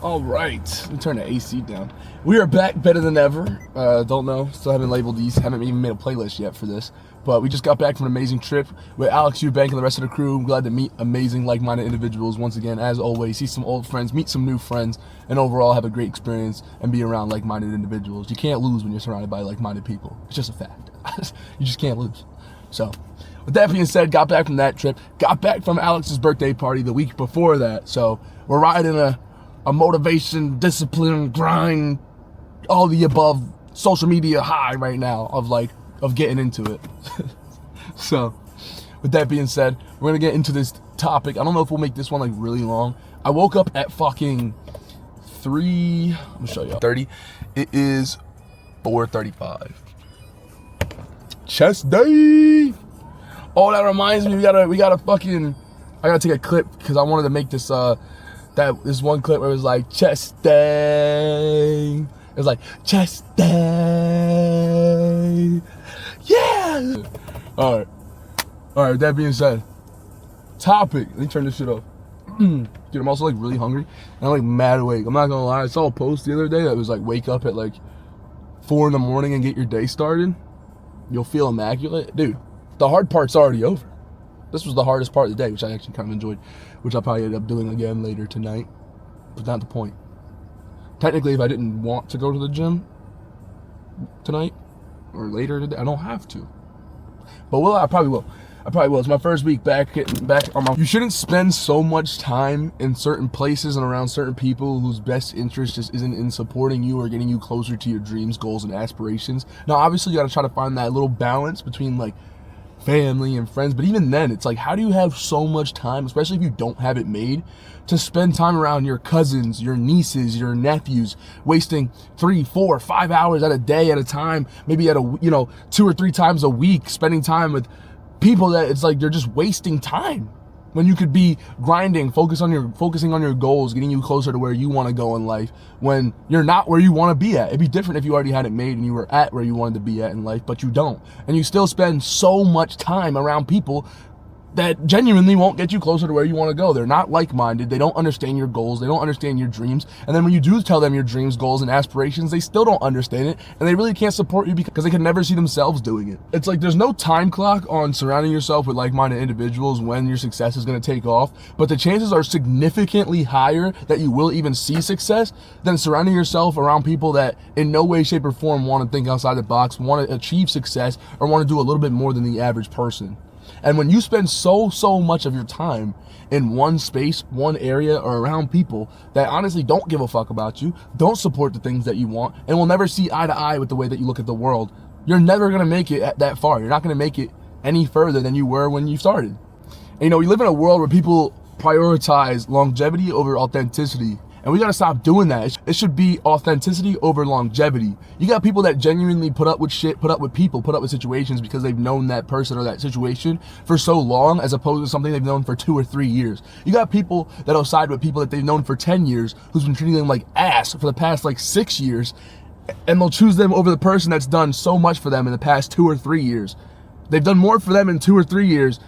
All right, let me turn the AC down. We are back better than ever. Don't know, still haven't labeled these, haven't even made a playlist yet for this. But we just got back from an amazing trip with Alex Eubank and the rest of the crew. I'm glad to meet amazing, like-minded individuals once again, as always. See some old friends, meet some new friends, and overall have a great experience and be around like-minded individuals. You can't lose when you're surrounded by like-minded people. It's just a fact. You just can't lose. So, with that being said, got back from that trip. Got back from Alex's birthday party the week before that. So, we're riding a motivation, discipline, grind, all the above social media high right now of getting into it. So, with that being said, we're gonna get into this topic. I don't know if we'll make this one like really long. I woke up at fucking 3, I'm gonna show you 30. It is 4:35. Chest day. Oh, that reminds me, we gotta fucking, I gotta take a clip because I wanted to make this this one clip where it was like chest day. It was like chest day. Yeah. All right. That being said, topic. Let me turn this shit off. Dude, I'm also like really hungry and I'm like mad awake. I'm not gonna lie. I saw a post the other day that was like wake up at like 4 in the morning and get your day started. You'll feel immaculate, dude. The hard part's already over. This was the hardest part of the day, which I actually kind of enjoyed, which I'll probably end up doing again later tonight. But not the point. Technically, if I didn't want to go to the gym tonight or later today, I don't have to. But I probably will. It's my first week back on my... You shouldn't spend so much time in certain places and around certain people whose best interest just isn't in supporting you or getting you closer to your dreams, goals, and aspirations. Now, obviously, you got to try to find that little balance between, like, family and friends, but even then, it's like, how do you have so much time, especially if you don't have it made, to spend time around your cousins, your nieces, your nephews, wasting 3, 4, 5 hours at a day at a time, maybe at 2 or 3 times a week, spending time with people that it's like they're just wasting time when you could be grinding, focusing on your goals, getting you closer to where you want to go in life when you're not where you want to be at. It'd be different if you already had it made and you were at where you wanted to be at in life, but you don't. And you still spend so much time around people that genuinely won't get you closer to where you want to go. They're not like-minded. They don't understand your goals. They don't understand your dreams. And then when you do tell them your dreams, goals, and aspirations, they still don't understand it. And they really can't support you because they can never see themselves doing it. It's like there's no time clock on surrounding yourself with like-minded individuals when your success is going to take off. But the chances are significantly higher that you will even see success than surrounding yourself around people that in no way, shape, or form want to think outside the box, want to achieve success, or want to do a little bit more than the average person. And when you spend so much of your time in one space, one area, or around people that honestly don't give a fuck about you, don't support the things that you want, and will never see eye to eye with the way that you look at the world, you're never going to make it that far. You're not going to make it any further than you were when you started. And we live in a world where people prioritize longevity over authenticity. And we gotta stop doing that. It should be authenticity over longevity. You got people that genuinely put up with shit, put up with people, put up with situations because they've known that person or that situation for so long, as opposed to something they've known for 2 or 3 years. You got people that'll side with people that they've known for 10 years, who's been treating them like ass for the past 6 years, and they'll choose them over the person that's done so much for them in the past 2 or 3 years. They've done more for them in 2 or 3 years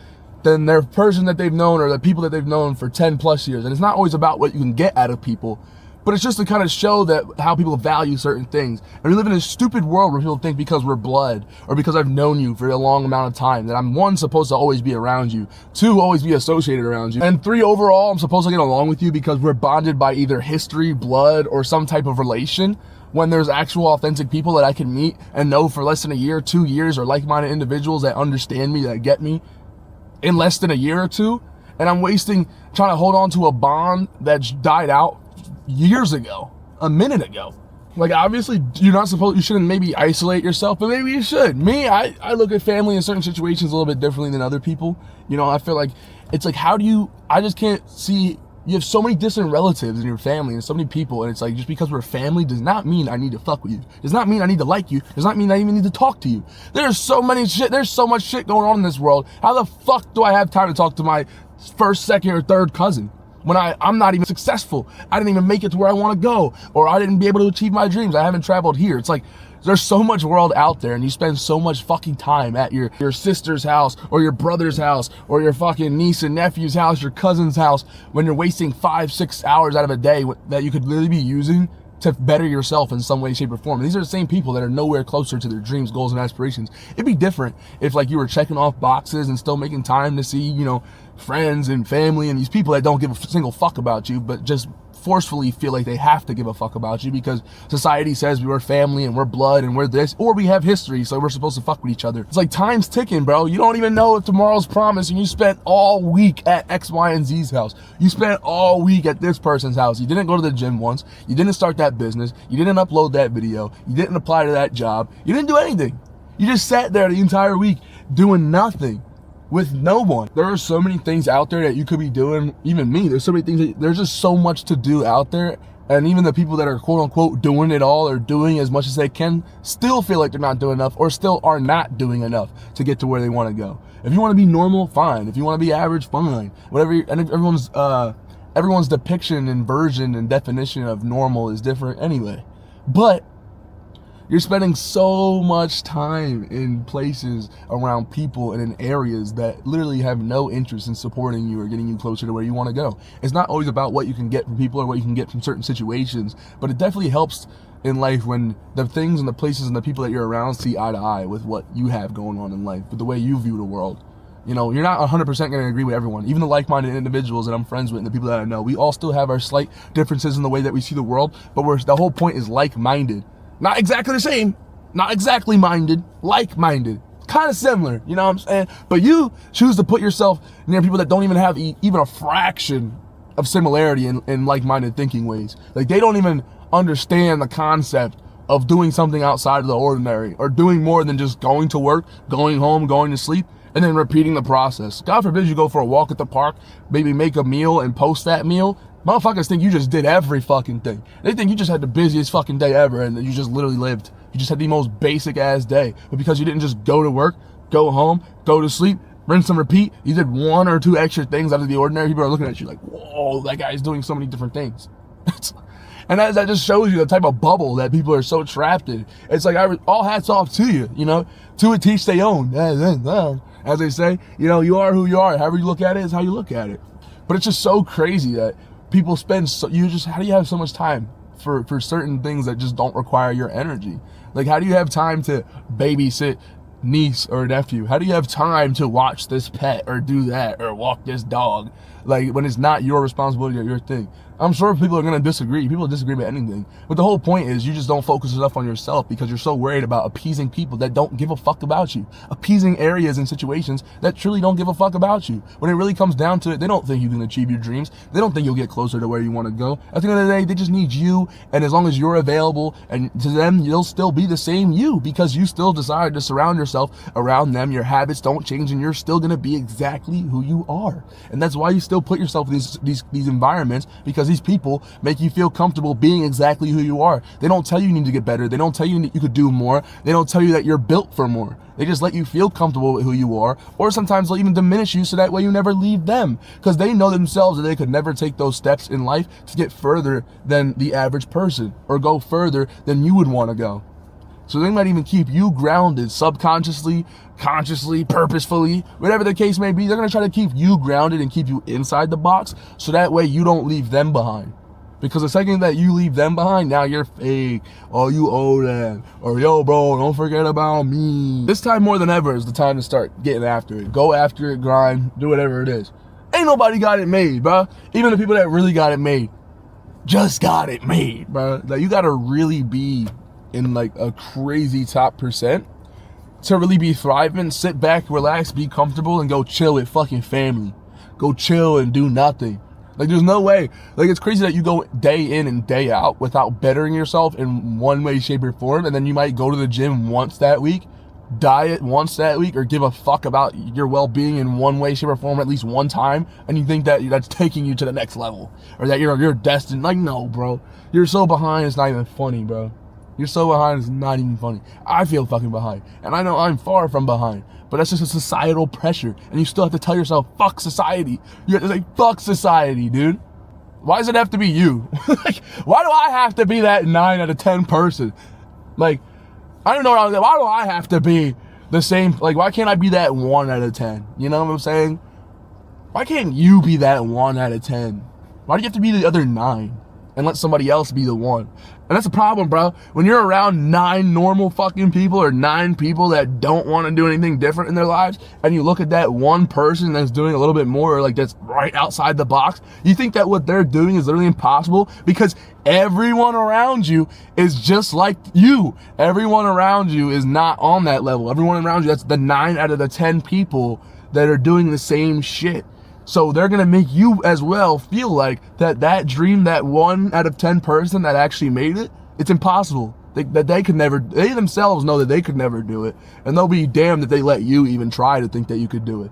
than their person that they've known or the people that they've known for 10 plus years. And it's not always about what you can get out of people, but it's just to kind of show that how people value certain things. And we live in a stupid world where people think because we're blood or because I've known you for a long amount of time that I'm 1, supposed to always be around you, 2, always be associated around you, and 3, overall, I'm supposed to get along with you because we're bonded by either history, blood, or some type of relation, when there's actual authentic people that I can meet and know for less than a year, 2 years, or like-minded individuals that understand me, that get me, in less than a year or 2, and I'm trying to hold on to a bond that's died out years ago, a minute ago. Like, obviously, you shouldn't maybe isolate yourself, but maybe you should. Me, I look at family in certain situations a little bit differently than other people. I feel like, it's like, I just can't see, you have so many distant relatives in your family and so many people, and it's like, just because we're family does not mean I need to fuck with you. Does not mean I need to like you. Does not mean I even need to talk to you. There's so much shit going on in this world. How the fuck do I have time to talk to my first, second, or third cousin when I'm not even successful? I didn't even make it to where I want to go, or I didn't be able to achieve my dreams. I haven't traveled here. It's like, There's so much world out there, and you spend so much fucking time at your sister's house or your brother's house or your fucking niece and nephew's house, your cousin's house, when you're wasting 5-6 hours out of a day that you could literally be using to better yourself in some way, shape, or form. And these are the same people that are nowhere closer to their dreams, goals, and aspirations. It'd be different if like you were checking off boxes and still making time to see, you know, friends and family and these people that don't give a single fuck about you, but just forcefully feel like they have to give a fuck about you because society says we're family and we're blood and we're this, or we have history, so we're supposed to fuck with each other. It's like time's ticking, bro. You don't even know if tomorrow's promised, and you spent all week at X, Y, and Z's house. You spent all week at this person's house. You didn't go to the gym once. You didn't start that business. You didn't upload that video. You didn't apply to that job. You didn't do anything. You just sat there the entire week doing nothing. With no one. There are so many things out there that you could be doing. Even me, there's so many things there's just so much to do out there, and even the people that are quote unquote doing it all or doing as much as they can still feel like they're not doing enough, or still are not doing enough to get to where they want to go. If you want to be normal, fine. If you want to be average, fine. Whatever. And everyone's depiction and version and definition of normal is different anyway. But you're spending so much time in places around people and in areas that literally have no interest in supporting you or getting you closer to where you want to go. It's not always about what you can get from people or what you can get from certain situations, but it definitely helps in life when the things and the places and the people that you're around see eye to eye with what you have going on in life, with the way you view the world. You know, you're not 100% going to agree with everyone. Even the like-minded individuals that I'm friends with and the people that I know, we all still have our slight differences in the way that we see the world, but the whole point is like-minded. Not exactly the same, not exactly minded, like-minded, kind of similar, you know what I'm saying? But you choose to put yourself near people that don't even have even a fraction of similarity in like-minded thinking ways. Like, they don't even understand the concept of doing something outside of the ordinary, or doing more than just going to work, going home, going to sleep, and then repeating the process. God forbid you go for a walk at the park, maybe make a meal and post that meal. Motherfuckers think you just did every fucking thing. They think you just had the busiest fucking day ever and you just literally lived. You just had the most basic ass day. But because you didn't just go to work, go home, go to sleep, rinse and repeat, you did 1 or 2 extra things out of the ordinary, people are looking at you like, whoa, that guy's doing so many different things. And that just shows you the type of bubble that people are so trapped in. It's like, all hats off to you, you know, to it teach they own. As they say, you know, you are who you are. However you look at it is how you look at it. But it's just so crazy that people spend how do you have so much time for certain things that just don't require your energy? Like, how do you have time to babysit niece or nephew? How do you have time to watch this pet or do that or walk this dog? Like, when it's not your responsibility or your thing. I'm sure people are going to disagree. People disagree about anything. But the whole point is you just don't focus enough on yourself because you're so worried about appeasing people that don't give a fuck about you. Appeasing areas and situations that truly don't give a fuck about you. When it really comes down to it, they don't think you can achieve your dreams. They don't think you'll get closer to where you want to go. At the end of the day, they just need you. And as long as you're available, and to them, you'll still be the same you because you still decide to surround yourself around them. Your habits don't change and you're still going to be exactly who you are. And that's why you still put yourself in these environments, because these people make you feel comfortable being exactly who you are. They don't tell you need to get better. They don't tell you you could do more. They don't tell you that you're built for more. They just let you feel comfortable with who you are, or sometimes they'll even diminish you so that way you never leave them, because they know themselves that they could never take those steps in life to get further than the average person or go further than you would want to go. So they might even keep you grounded subconsciously, consciously, purposefully, whatever the case may be. They're going to try to keep you grounded and keep you inside the box so that way you don't leave them behind. Because the second that you leave them behind, now you're fake, or you owe them, or yo bro, don't forget about me. This time more than ever is the time to start getting after it. Go after it, grind, do whatever it is. Ain't nobody got it made, bro. Even the people that really got it made just got it made, bro. Like, you got to really be in like a crazy top percent to really be thriving. Sit back, relax, be comfortable, and go chill with fucking family. Go chill and do nothing. Like, there's no way. Like, it's crazy that you go day in and day out without bettering yourself in one way, shape, or form, and then you might go to the gym once that week, diet once that week, or give a fuck about your well-being in one way, shape, or form at least one time, and you think that that's taking you to the next level, or that you're destined. Like, no, bro. You're so behind, it's not even funny, bro. You're so behind, it's not even funny. I feel fucking behind, and I know I'm far from behind, but that's just a societal pressure, and you still have to tell yourself, fuck society. You have to say, fuck society, dude. Why does it have to be you? Like, why do I have to be that 9 out of 10 person? Like, I don't know. Why do I have to be the same? Like, why can't I be that 1 out of 10? You know what I'm saying? Why can't you be that 1 out of 10? Why do you have to be the other 9 and let somebody else be the 1? And that's a problem, bro. When you're around 9 normal fucking people or 9 people that don't want to do anything different in their lives, and you look at that one person that's doing a little bit more, or like that's right outside the box, you think that what they're doing is literally impossible because everyone around you is just like you. Everyone around you is not on that level. Everyone around you, that's the 9 out of the 10 people that are doing the same shit. So they're going to make you as well feel like that dream, that 1 out of 10 person that actually made it, it's impossible. They themselves know that they could never do it. And they'll be damned if they let you even try to think that you could do it.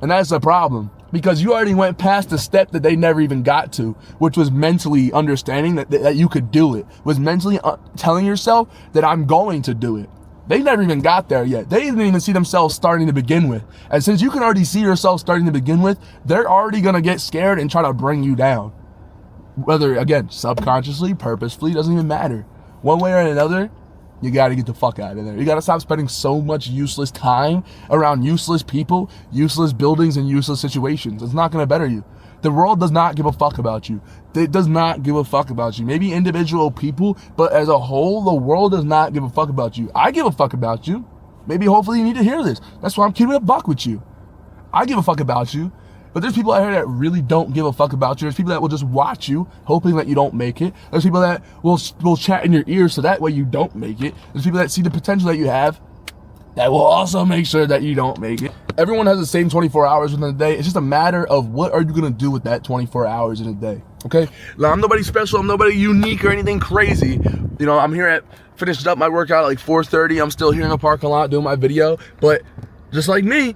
And that's a problem. Because you already went past the step that they never even got to, which was mentally understanding that you could do it. Was mentally telling yourself that I'm going to do it. They never even got there yet. They didn't even see themselves starting to begin with. And since you can already see yourself starting to begin with, they're already going to get scared and try to bring you down. Whether, again, subconsciously, purposefully, doesn't even matter. One way or another, you got to get the fuck out of there. You got to stop spending so much useless time around useless people, useless buildings, and useless situations. It's not going to better you. The world does not give a fuck about you. It does not give a fuck about you. Maybe individual people, but as a whole, the world does not give a fuck about you. I give a fuck about you. Maybe hopefully you need to hear this. That's why I'm keeping it a buck with you. I give a fuck about you. But there's people out here that really don't give a fuck about you. There's people that will just watch you, hoping that you don't make it. There's people that will chat in your ear so that way you don't make it. There's people that see the potential that you have that will also make sure that you don't make it. Everyone has the same 24 hours within a day. It's just a matter of what are you going to do with that 24 hours in a day, okay? Now, I'm nobody special. I'm nobody unique or anything crazy. You know, I'm here finished up my workout at like 4:30. I'm still here in the parking lot doing my video. But just like me,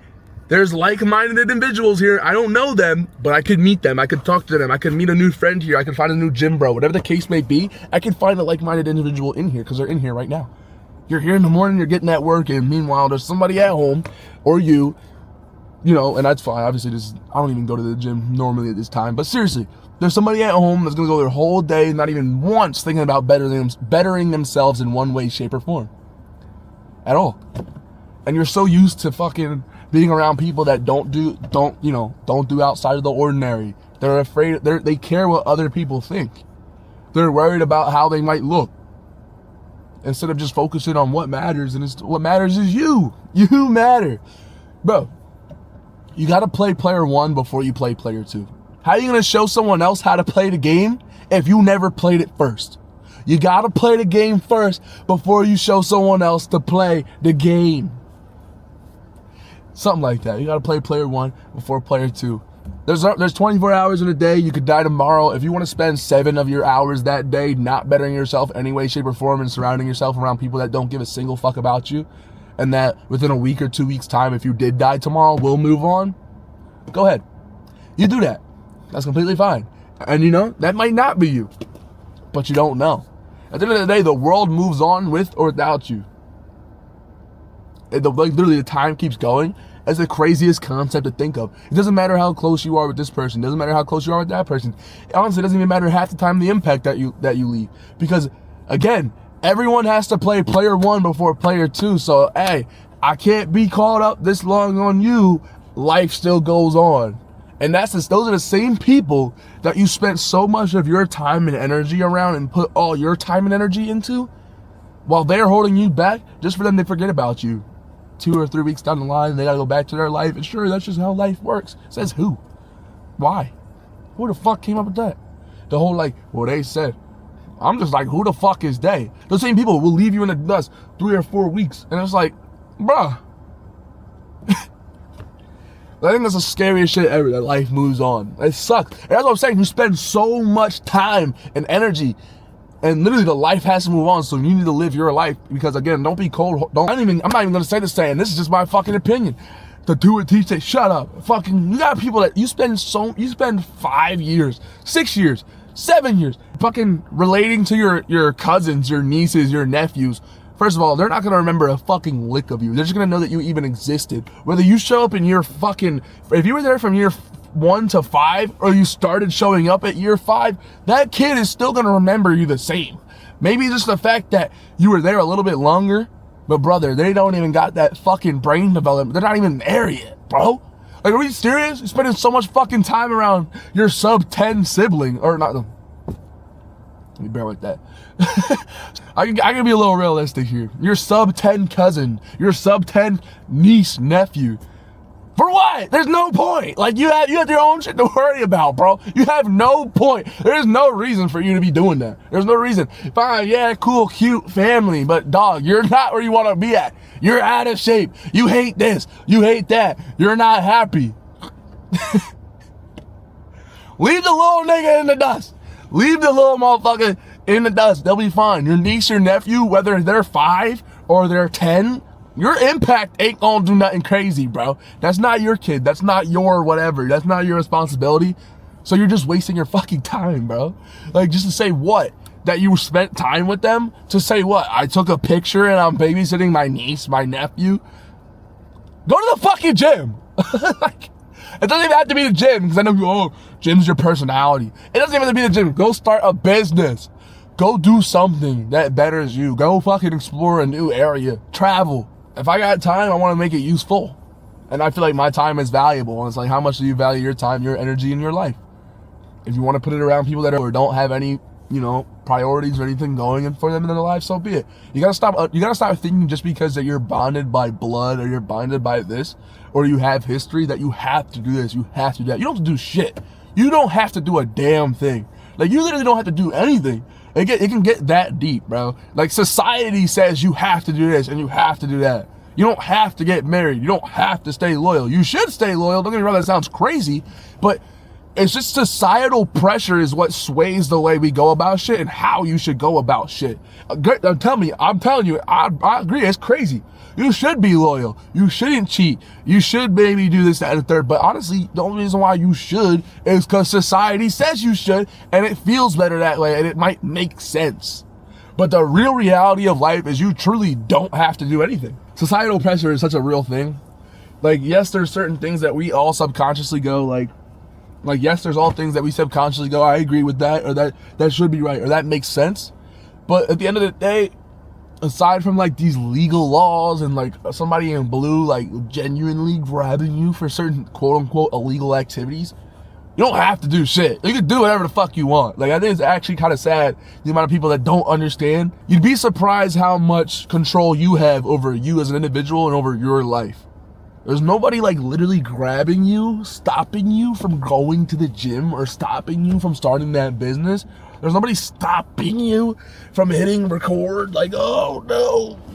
there's like-minded individuals here. I don't know them, but I could meet them. I could talk to them. I could meet a new friend here. I could find a new gym bro. Whatever the case may be, I can find a like-minded individual in here because they're in here right now. You're here in the morning, you're getting that work, and meanwhile, there's somebody at home, or you know, and that's fine. Obviously, I don't even go to the gym normally at this time, but seriously, there's somebody at home that's gonna go their whole day, not even once thinking about bettering themselves in one way, shape, or form. At all. And you're so used to fucking being around people that don't do outside of the ordinary. They're afraid, they care what other people think. They're worried about how they might look. Instead of just focusing on what matters, and what matters is you. You matter. Bro, you gotta play player 1 before you play player 2. How are you gonna show someone else how to play the game if you never played it first? You gotta play the game first before you show someone else to play the game. Something like that. You gotta play player 1 before player 2. There's 24 hours in a day. You could die tomorrow. If you want to spend 7 of your hours that day not bettering yourself any way, shape, or form and surrounding yourself around people that don't give a single fuck about you, and that within a week or 2 weeks time, if you did die tomorrow, we'll move on, go ahead. You do that. That's completely fine. And you know, that might not be you, but you don't know. At the end of the day, the world moves on with or without you. Literally, the time keeps going. That's the craziest concept to think of. It doesn't matter how close you are with this person. It doesn't matter how close you are with that person. Honestly, it doesn't even matter half the time the impact that you leave. Because, again, everyone has to play player 1 before player 2. So, hey, I can't be caught up this long on you. Life still goes on. And those are the same people that you spent so much of your time and energy around and put all your time and energy into, while they're holding you back just for them to forget about you. 2 or 3 weeks down the line, they gotta go back to their life. And sure, that's just how life works. Says who? Why? Who the fuck came up with that? The whole they said. I'm just like, who the fuck is they? Those same people will leave you in the dust 3 or 4 weeks. And it's like, bruh. I think that's the scariest shit ever, that life moves on. It sucks. And that's what I'm saying. You spend so much time and energy, and literally the life has to move on, so you need to live your life. Because again, don't be cold. I'm not even gonna say this saying. This is just my fucking opinion. To do it, teach it, shut up. Fucking, you got people that you spend 5 years, 6 years, 7 years, fucking relating to your cousins, your nieces, your nephews. First of all, they're not gonna remember a fucking lick of you. They're just gonna know that you even existed. Whether you show up in if you were there from year 1 to 5, or you started showing up at year 5, that kid is still gonna remember you the same. Maybe just the fact that you were there a little bit longer, but brother, they don't even got that fucking brain development. They're not even there yet, bro. Like, are we serious? You're spending so much fucking time around your sub 10 sibling, or not. Let me bear with that. I can be a little realistic here. Your sub 10 cousin, your sub 10 niece, nephew. For what? There's no point. Like, you have your own shit to worry about, bro. You have no point. There's no reason for you to be doing that. There's no reason. Fine, yeah, cool, cute family, but dog, you're not where you want to be at. You're out of shape. You hate this. You hate that. You're not happy. Leave the little nigga in the dust. Leave the little motherfucker in the dust. They'll be fine. Your niece or nephew, whether they're 5 or they're 10, your impact ain't gonna do nothing crazy, bro. That's not your kid. That's not your whatever. That's not your responsibility. So you're just wasting your fucking time, bro. Like, just to say what? That you spent time with them? To say what? I took a picture and I'm babysitting my niece, my nephew? Go to the fucking gym. Like, it doesn't even have to be the gym, because I know oh, gym's your personality. It doesn't even have to be the gym. Go start a business. Go do something that betters you. Go fucking explore a new area. Travel. If I got time, I want to make it useful. And I feel like my time is valuable. And it's like, how much do you value your time, your energy, and your life? If you want to put it around people that are, or don't have any, you know, priorities or anything going for them in their life, so be it. You gotta stop thinking just because that you're bonded by blood or you're bonded by this or you have history that you have to do this, you have to do that. You don't have to do shit. You don't have to do a damn thing. Like, you literally don't have to do anything. It can get that deep, bro. Like, society says you have to do this and you have to do that. You don't have to get married. You don't have to stay loyal. You should stay loyal. Don't get me wrong, that sounds crazy, but it's just societal pressure is what sways the way we go about shit and how you should go about shit. I'm telling you, I agree, it's crazy. You should be loyal. You shouldn't cheat. You should maybe do this, that, and the third. But honestly, the only reason why you should is because society says you should, and it feels better that way, and it might make sense. But the real reality of life is you truly don't have to do anything. Societal pressure is such a real thing. Like, yes, there's certain things that we all subconsciously go, like yes, there's all things that we subconsciously go, I agree with that, or that should be right, or that makes sense. But at the end of the day, aside from like these legal laws and like somebody in blue like genuinely grabbing you for certain quote unquote illegal activities, you don't have to do shit. You can do whatever the fuck you want. Like, I think it's actually kind of sad the amount of people that don't understand. You'd be surprised how much control you have over you as an individual and over your life. There's nobody like literally grabbing you, stopping you from going to the gym or stopping you from starting that business. There's nobody stopping you from hitting record. Like, oh,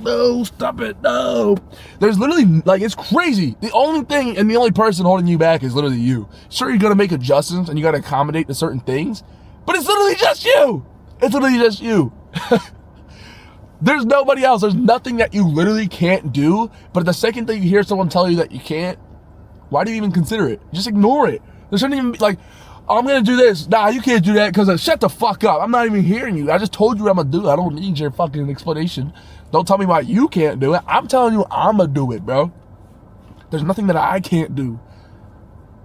no, stop it, no. There's literally, like, it's crazy. The only thing and the only person holding you back is literally you. Sure, you're gonna make adjustments and you gotta accommodate to certain things, but it's literally just you. It's literally just you. There's nobody else. There's nothing that you literally can't do. But the second that you hear someone tell you that you can't, why do you even consider it? Just ignore it. There shouldn't even be like, oh, I'm gonna do this. Nah, you can't do that because shut the fuck up. I'm not even hearing you. I just told you what I'm gonna do. I don't need your fucking explanation. Don't tell me why you can't do it. I'm telling you I'm gonna do it, bro. There's nothing that I can't do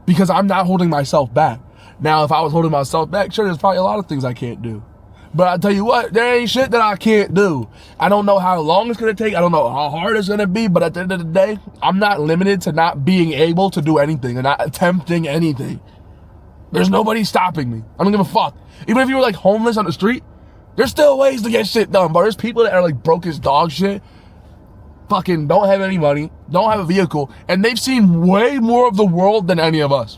because I'm not holding myself back. Now, if I was holding myself back, sure, there's probably a lot of things I can't do. But I tell you what, there ain't shit that I can't do. I don't know how long it's gonna take. I don't know how hard it's gonna be. But at the end of the day, I'm not limited to not being able to do anything and not attempting anything. There's nobody stopping me. I don't give a fuck. Even if you were like homeless on the street, there's still ways to get shit done. But there's people that are like broke as dog shit, fucking don't have any money, don't have a vehicle, and they've seen way more of the world than any of us.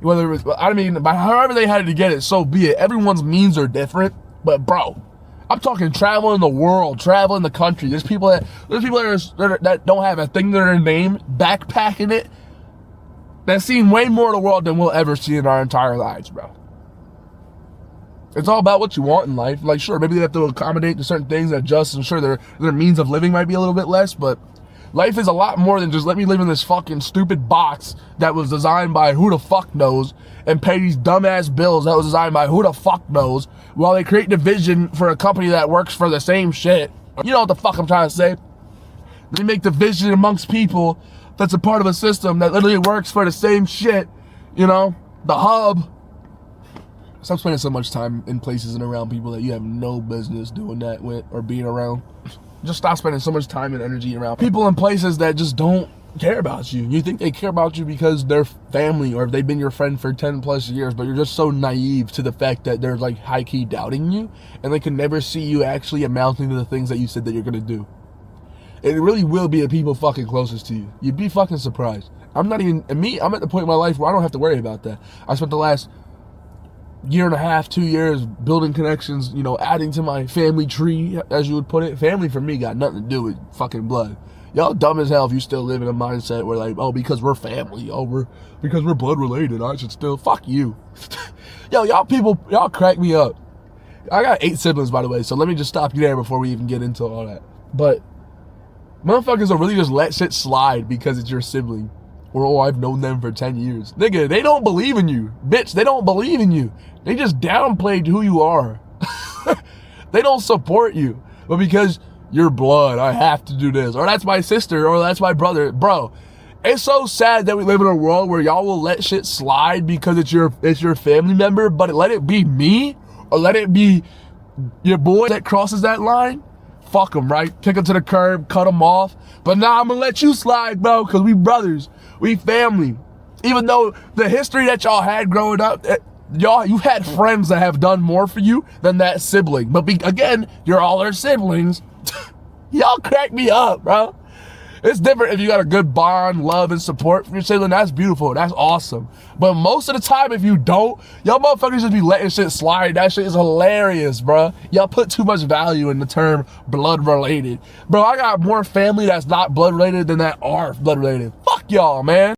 Whether it's, I mean, by however they had to get it, so be it. Everyone's means are different, but bro, I'm talking traveling the world, traveling the country. There's people that don't have a thing to their name, backpacking it, that's seen way more of the world than we'll ever see in our entire lives, bro. It's all about what you want in life. Like, sure, maybe they have to accommodate to certain things, adjust, and sure, their means of living might be a little bit less, but life is a lot more than just let me live in this fucking stupid box that was designed by who the fuck knows and pay these dumbass bills that was designed by who the fuck knows while they create division for a company that works for the same shit. You know what the fuck I'm trying to say? They make division amongst people that's a part of a system that literally works for the same shit, you know? The hub. Stop spending so much time in places and around people that you have no business doing that with or being around. Just stop spending so much time and energy around people and places that just don't care about you. You think they care about you because they're family or they've been your friend for 10 plus years, but you're just so naive to the fact that they're like high-key doubting you and they can never see you actually amounting to the things that you said that you're gonna do. It really will be the people fucking closest to you. You'd be fucking surprised. I'm at the point in my life where I don't have to worry about that. I spent the last year and a half, 2 years building connections, you know, adding to my family tree, as you would put it. Family for me got nothing to do with fucking blood. Y'all dumb as hell if you still live in a mindset where like, oh, because we're family, because we're blood related, I should still, fuck you. Yo, y'all crack me up. I got 8 siblings, by the way, so let me just stop you there before we even get into all that. But motherfuckers will really just let shit slide because it's your sibling. Or, oh, I've known them for 10 years. Nigga, they don't believe in you. Bitch, they don't believe in you. They just downplayed who you are. They don't support you. But because you're blood, I have to do this. Or that's my sister, or that's my brother. Bro, it's so sad that we live in a world where y'all will let shit slide because it's your family member, but let it be me, or let it be your boy that crosses that line. Fuck them, right? Kick them to the curb, cut them off. But nah, I'm gonna let you slide, bro, because we brothers. We family. Even though the history that y'all had growing up, you had friends that have done more for you than that sibling. But again, you're all our siblings. Y'all crack me up, bro. It's different if you got a good bond, love, and support from your sibling. That's beautiful. That's awesome. But most of the time, if you don't, y'all motherfuckers just be letting shit slide. That shit is hilarious, bro. Y'all put too much value in the term blood related. Bro, I got more family that's not blood related than that are blood related. Fuck y'all, man.